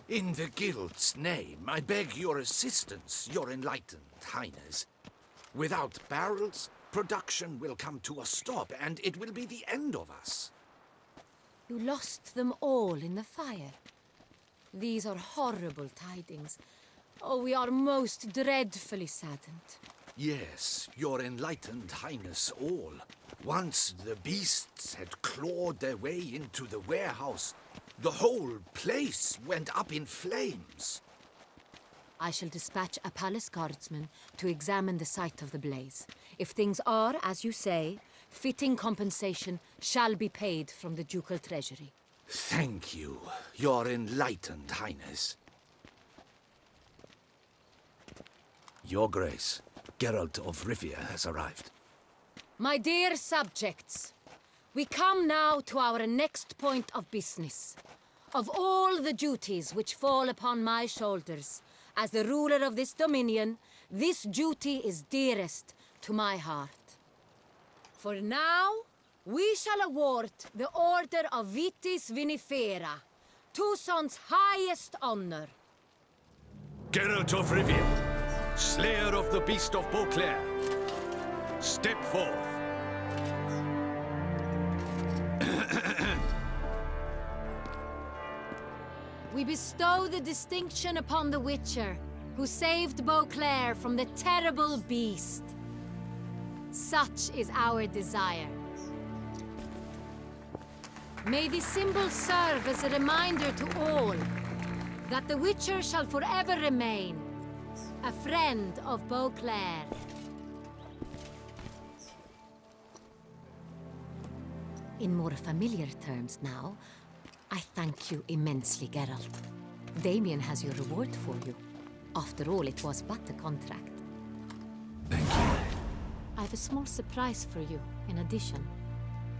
In the Guild's name, I beg your assistance, your enlightened highness. Without barrels, production will come to a stop, and it will be the end of us. You lost them all in the fire. These are horrible tidings. Oh, we are most dreadfully saddened. Yes, your enlightened highness all. Once the beasts had clawed their way into the warehouse, the whole place went up in flames. I shall dispatch a palace guardsman to examine the site of the blaze. If things are, as you say, fitting compensation shall be paid from the ducal treasury. Thank you, your enlightened highness. Your Grace, Geralt of Rivia has arrived. My dear subjects, we come now to our next point of business. Of all the duties which fall upon my shoulders, as the ruler of this dominion, this duty is dearest to my heart. For now, we shall award the Order of Vitis Vinifera, Tucson's highest honor. Geralt of Rivia, Slayer of the Beast of Beauclair, step forth. We bestow the distinction upon the Witcher, who saved Beauclair from the terrible beast. Such is our desire. May this symbol serve as a reminder to all that the Witcher shall forever remain a friend of Beauclair. In more familiar terms now, I thank you immensely, Geralt. Damien has your reward for you. After all, it was but a contract. Thank you. I have a small surprise for you, in addition.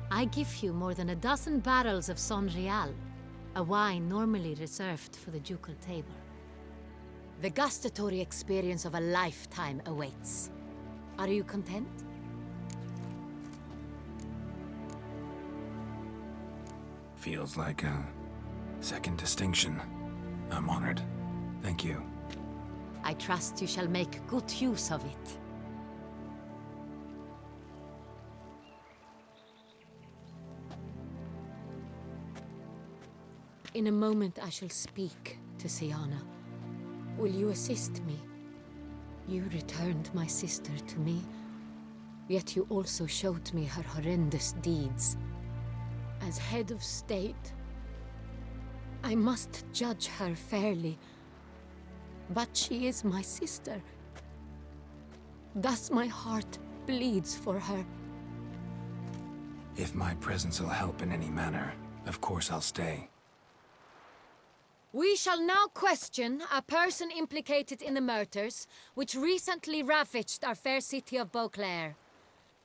I give you more than a dozen barrels of Son Real, a wine normally reserved for the ducal table. The gustatory experience of a lifetime awaits. Are you content? Feels like a second distinction. I'm honored. Thank you. I trust you shall make good use of it. In a moment I shall speak to Siana. Will you assist me? You returned my sister to me, yet you also showed me her horrendous deeds. As head of state, I must judge her fairly. But she is my sister. Thus my heart bleeds for her. If my presence will help in any manner, of course I'll stay. We shall now question a person implicated in the murders which recently ravaged our fair city of Beauclair.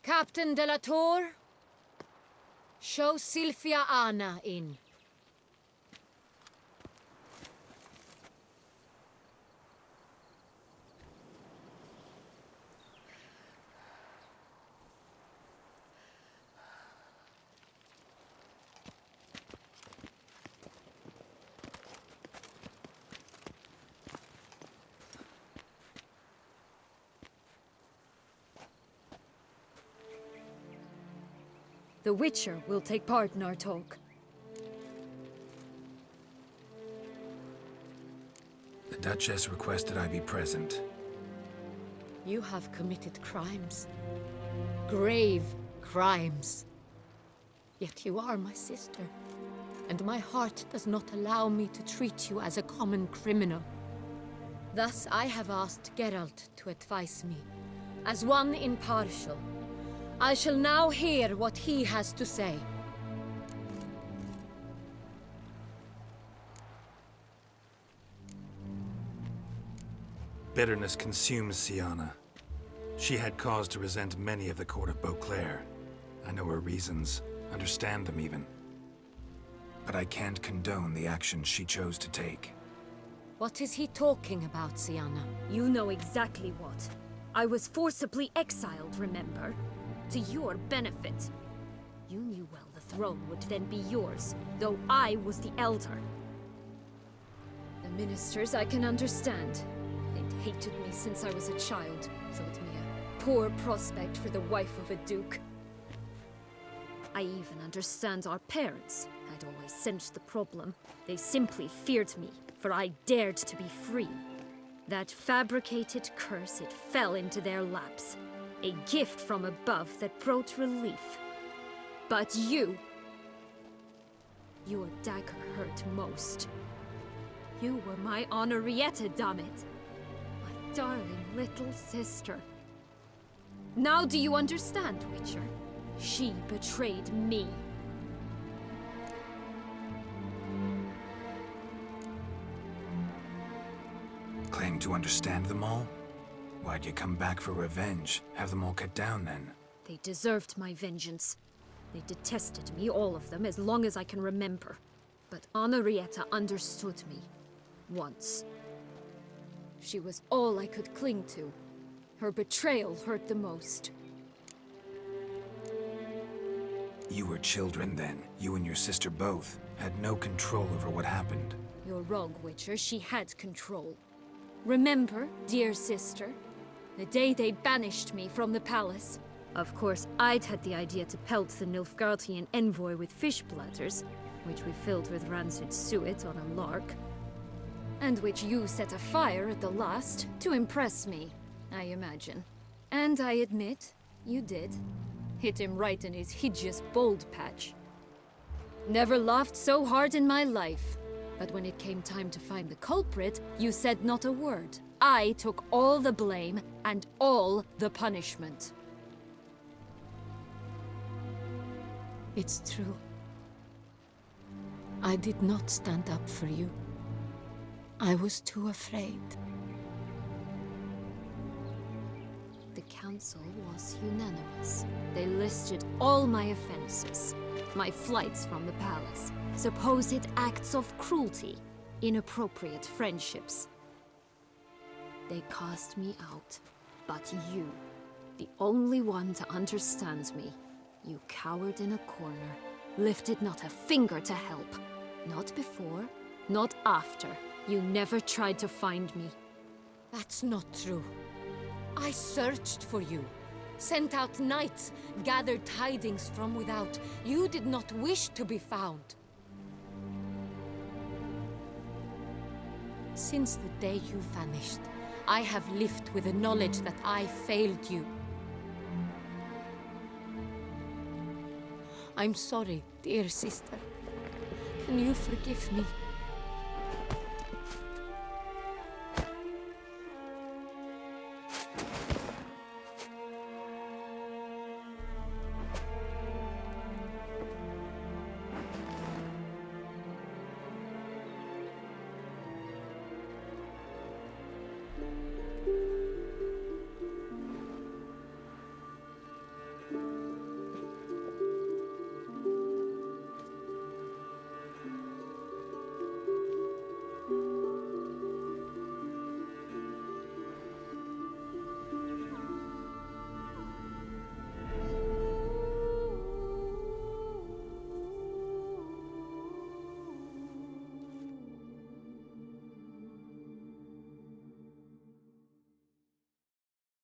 Captain de la Tour, show Sylvia Anna in. The Witcher will take part in our talk. The Duchess requested I be present. You have committed crimes. Grave crimes. Yet you are my sister, and my heart does not allow me to treat you as a common criminal. Thus I have asked Geralt to advise me, as one impartial. I shall now hear what he has to say. Bitterness consumes Siana. She had cause to resent many of the court of Beauclair. I know her reasons, understand them even. But I can't condone the actions she chose to take. What is he talking about, Siana? You know exactly what. I was forcibly exiled, remember? To your benefit. You knew well the throne would then be yours, though I was the elder. The ministers I can understand. They'd hated me since I was a child, thought me a poor prospect for the wife of a duke. I even understand our parents had always sensed the problem. They simply feared me, for I dared to be free. That fabricated curse, it fell into their laps. A gift from above that brought relief. But you... Your dagger hurt most. You were my Henrietta, damn it. My darling little sister. Now do you understand, Witcher? She betrayed me. Claim to understand them all? Why'd you come back for revenge? Have them all cut down, then? They deserved my vengeance. They detested me, all of them, as long as I can remember. But Henrietta understood me. Once. She was all I could cling to. Her betrayal hurt the most. You were children then. You and your sister both had no control over what happened. You're wrong, Witcher. She had control. Remember, dear sister, the day they banished me from the palace? Of course, I'd had the idea to pelt the Nilfgaardian envoy with fish bladders, which we filled with rancid suet on a lark. And which you set afire at the last, to impress me, I imagine. And I admit, you did. Hit him right in his hideous bald patch. Never laughed so hard in my life. But when it came time to find the culprit, you said not a word. I took all the blame and all the punishment. It's true. I did not stand up for you. I was too afraid. The council was unanimous. They listed all my offenses. My flights from the palace, supposed acts of cruelty, inappropriate friendships. They cast me out. But you, the only one to understand me, you cowered in a corner, lifted not a finger to help. Not before, not after. You never tried to find me. That's not true. I searched for you. Sent out knights, gathered tidings from without. You did not wish to be found. Since the day you vanished, I have lived with the knowledge that I failed you. I'm sorry, dear sister. Can you forgive me?